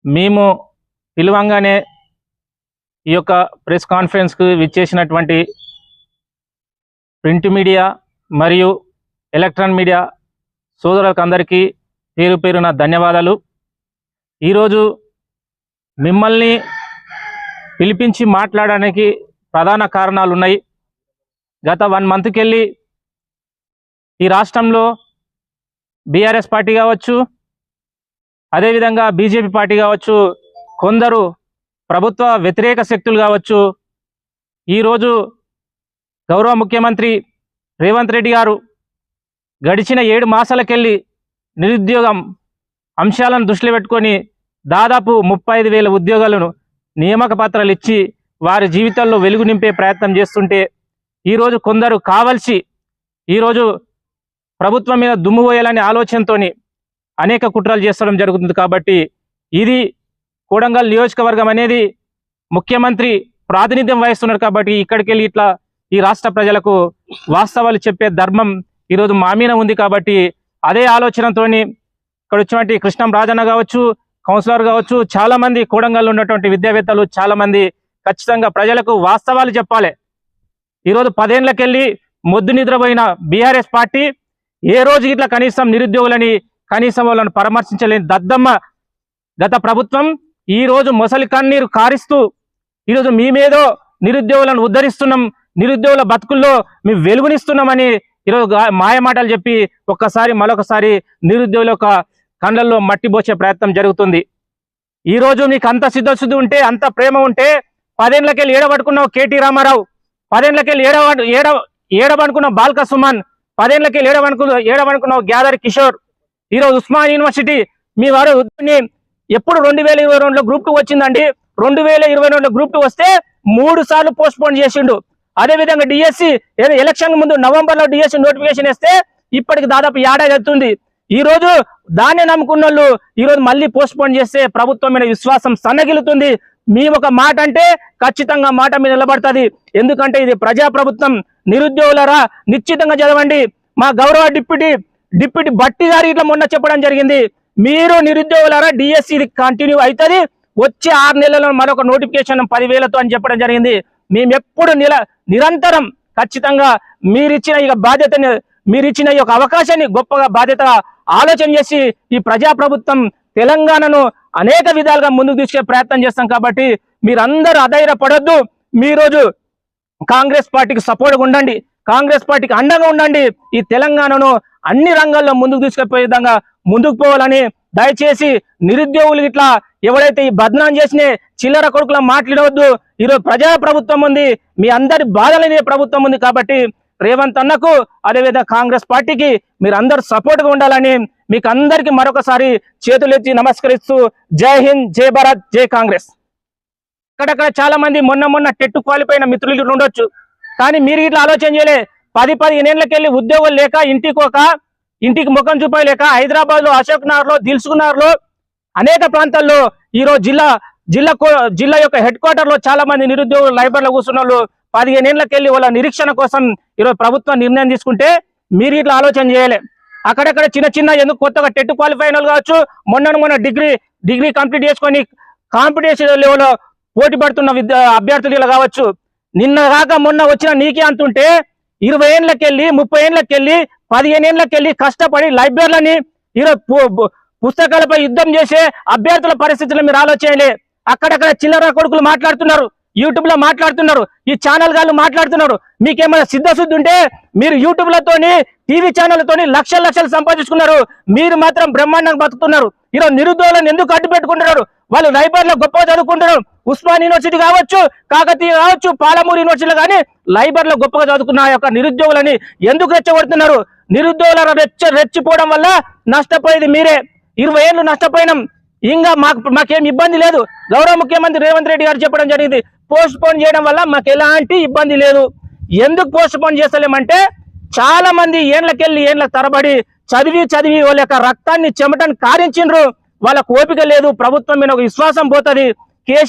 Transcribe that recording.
మేము పిలువంగానే ఈ యొక్క ప్రెస్ కాన్ఫరెన్స్కు విచ్చేసినటువంటి ప్రింట్ మీడియా మరియు ఎలక్ట్రానిక్ మీడియా సోదరులకు అందరికీ పేరు పేరున ధన్యవాదాలు. ఈరోజు మిమ్మల్ని పిలిపించి మాట్లాడడానికి ప్రధాన కారణాలు ఉన్నాయి. గత 1 మంత్కి వెళ్ళి ఈ రాష్ట్రంలో బీఆర్ఎస్ పార్టీ కావచ్చు, అదేవిధంగా బీజేపీ పార్టీ కావచ్చు, కొందరు ప్రభుత్వ వ్యతిరేక శక్తులు కావచ్చు, ఈరోజు గౌరవ ముఖ్యమంత్రి రేవంత్ రెడ్డి గారు గడిచిన 7 మాసాలకెళ్ళి నిరుద్యోగం అంశాలను దృష్టిలో పెట్టుకొని దాదాపు 35,000 ఉద్యోగాలను నియామక పత్రాలు ఇచ్చి వారి జీవితాల్లో వెలుగు నింపే ప్రయత్నం చేస్తుంటే, ఈరోజు కొందరు కావలసి ఈరోజు ప్రభుత్వం మీద దుమ్ము పోయాలనే ఆలోచనతో అనేక కుట్రలు చేస్తడం జరుగుతుంది. కాబట్టి ఇది కొడంగల్ నియోజకవర్గం అనేది ముఖ్యమంత్రి ప్రాతినిధ్యం వహిస్తున్నారు. కాబట్టి ఇక్కడికి వెళ్ళి ఇట్లా ఈ రాష్ట్ర ప్రజలకు వాస్తవాలు చెప్పే ధర్మం ఈరోజు మా మీద ఉంది. కాబట్టి అదే ఆలోచనతో ఇక్కడ వచ్చినటువంటి కృష్ణం రాజన్న కావచ్చు, కౌన్సిలర్ కావచ్చు, చాలామంది కొడంగల్లో ఉన్నటువంటి విద్యావేత్తలు చాలామంది ఖచ్చితంగా ప్రజలకు వాస్తవాలు చెప్పాలి. ఈరోజు 10 ఏళ్ళకెళ్ళి మొద్దు నిద్రపోయిన బీఆర్ఎస్ పార్టీ ఏ రోజు ఇట్లా కనీసం నిరుద్యోగులని కనీసం వాళ్ళని పరామర్శించలేని దద్దమ్మ గత ప్రభుత్వం ఈరోజు మొసలి కన్నీరు కారిస్తూ ఈరోజు మేమేదో నిరుద్యోగులను ఉద్ధరిస్తున్నాం, నిరుద్యోగుల బతుకుల్లో మేము వెలుగునిస్తున్నామని ఈరోజు మాయమాటలు చెప్పి మరొకసారి నిరుద్యోగుల యొక్క కండ్లల్లో మట్టి పోసే ప్రయత్నం జరుగుతుంది. ఈరోజు మీకు అంత సిద్ధశుద్ధి ఉంటే, అంత ప్రేమ ఉంటే 10 ఏళ్ళకెళ్ళి ఏడబడుకున్నావు కేటీ రామారావు, 10 ఏళ్ళకెళ్ళి ఏడబడుకున్నావు బాల్క సుమన్, 10 ఏళ్ళకెళ్ళి ఏడబడుకున్నావు గ్యాదర్ కిషోర్. ఈరోజు ఉస్మాన్ యూనివర్సిటీ మీ వారు ఎప్పుడు 2022లో గ్రూప్ 2 వచ్చిందండి. 2022లో గ్రూప్ 2 వస్తే 3 సార్లు పోస్ట్ పోన్ చేసిండు. అదేవిధంగా డిఎస్సి ఎలక్షన్ ముందు నవంబర్లో డిఎస్సి నోటిఫికేషన్ ఇస్తే ఇప్పటికి దాదాపు ఏడాది అవుతుంది. ఈరోజు దాన్ని నమ్ముకున్న వాళ్ళు ఈరోజు మళ్ళీ పోస్ట్ పోన్ చేస్తే ప్రభుత్వం మీద విశ్వాసం సన్నగిలుతుంది. మీ ఒక మాట అంటే ఖచ్చితంగా మాట మీద నిలబడుతుంది. ఎందుకంటే ఇది ప్రజాప్రభుత్వం. నిరుద్యోగులరా నిశ్చితంగా చదవండి. మా గౌరవ డిప్యూటీ భట్టి గారు ఇట్లా మొన్న చెప్పడం జరిగింది, మీరు నిరుద్యోగులరా డిఎస్సి కంటిన్యూ అవుతుంది, వచ్చే 6 నెలల్లో మరొక నోటిఫికేషన్ 10,000తో అని చెప్పడం జరిగింది. మేము ఎప్పుడు నిరంతరం ఖచ్చితంగా మీరిచ్చిన ఈ బాధ్యతని, మీరిచ్చిన ఈ యొక్క అవకాశాన్ని గొప్పగా బాధ్యతగా ఆలోచన చేసి ఈ ప్రజాప్రభుత్వం తెలంగాణను అనేక విధాలుగా ముందుకు తీసుకెళ్లే ప్రయత్నం చేస్తాం. కాబట్టి మీరందరూ అధైర్యపడొద్దు. మీరోజు కాంగ్రెస్ పార్టీకి సపోర్ట్గా ఉండండి, కాంగ్రెస్ పార్టీకి అండగా ఉండండి. ఈ తెలంగాణను అన్ని రంగాల్లో ముందుకు తీసుకెళ్లే విధంగా ముందుకు పోవాలని దయచేసి నిరుద్యోగులు ఇట్లా ఎవరైతే ఈ బద్నాం చేసిన చిల్లర కొడుకులా మాట్లాడవద్దు. ఈరోజు ప్రజాప్రభుత్వం ఉంది, మీ అందరి బాధలనే ప్రభుత్వం ఉంది. కాబట్టి రేవంత్ అన్నకు అదేవిధంగా కాంగ్రెస్ పార్టీకి మీరు అందరూ సపోర్ట్గా ఉండాలని మీకు అందరికీ మరొకసారి చేతులెత్తి నమస్కరిస్తూ జై హింద్, జై భారత్, జై కాంగ్రెస్. అక్కడక్కడ చాలా మంది మొన్న టెట్ క్వాలిఫై అయిన మిత్రులు ఉండొచ్చు, కానీ మీరు ఇట్లా ఆలోచన చేయలే. 10-15 ఏళ్ళకెళ్ళి ఉద్యోగులు లేక ఇంటికి ముఖం చూపలేక హైదరాబాద్ లో, అశోక్ నగర్ లో, దిల్సుఖ్నగర్ లో అనేక ప్రాంతాల్లో ఈరోజు జిల్లా యొక్క హెడ్ క్వార్టర్ లో చాలా మంది నిరుద్యోగులు లైబ్రరీలో కూర్చున్న వాళ్ళు 15 ఏళ్ళకెళ్ళి వాళ్ళ నిరీక్షణ కోసం ఈరోజు ప్రభుత్వం నిర్ణయం తీసుకుంటే మీరు ఇట్లా ఆలోచన చేయలే. అక్కడక్కడ చిన్న ఎందుకు కొత్తగా టెట్ క్వాలిఫై అయిన వాళ్ళు కావచ్చు, మొన్న డిగ్రీ కంప్లీట్ చేసుకొని కాంపిటీషన్ లెవెల్లో పోటీ పడుతున్న అభ్యర్థులు కావచ్చు, నిన్న కాక మొన్న వచ్చిన నీకే అంటుంటే 20 ఏళ్ళకెళ్ళి 30 ఏళ్ళకెళ్ళి 15 ఏళ్ళకెళ్ళి కష్టపడి లైబ్రరీలని ఈరోజు పుస్తకాలపై యుద్ధం చేసే అభ్యర్థుల పరిస్థితులు మీరు ఆలోచనలే. అక్కడక్కడ చిల్లర కొడుకులు మాట్లాడుతున్నారు, యూట్యూబ్ లో మాట్లాడుతున్నారు, ఈ ఛానల్ గాళ్ళు మాట్లాడుతున్నారు. మీకేమైనా సిద్ధశుద్ధి ఉంటే మీరు యూట్యూబ్ లతోని, టీవీ ఛానళ్లతోని లక్షలు సంపాదించుకున్నారు. మీరు మాత్రం బ్రహ్మాండంగా బతుకుతున్నారు. ఈరోజు నిరుద్యోగులను ఎందుకు అడ్డు పెట్టుకుంటున్నారు? వాళ్ళు లైబ్రరీలో గొప్పగా చదువుకుంటున్నారు. ఉస్మాన్ యూనివర్సిటీ కావచ్చు, కాకతీయ కావచ్చు, పాలమూరు యూనివర్సిటీలో కానీ లైబ్రరీలో గొప్పగా చదువుకున్న ఆ యొక్క నిరుద్యోగులని ఎందుకు రెచ్చగొడుతున్నారు? నిరుద్యోగుల రెచ్చిపోవడం వల్ల నష్టపోయేది మీరే. 20 ఏళ్ళు నష్టపోయినాం, ఇంకా మాకేం ఇబ్బంది లేదు. గౌరవ ముఖ్యమంత్రి రేవంత్ రెడ్డి గారు చెప్పడం జరిగింది, పోస్ట్ పోన్ చేయడం వల్ల మాకు ఎలాంటి ఇబ్బంది లేదు. ఎందుకు పోస్ట్ పోన్ చేస్తలేమంటే చాలా మంది ఏళ్ల తరబడి చదివి వాళ్ళ యొక్క రక్తాన్ని చెమటని కారించిండ్రు. వాళ్ళకు ఓపిక లేదు, ప్రభుత్వం మీద ఒక విశ్వాసం పోతుంది. కేసీఆర్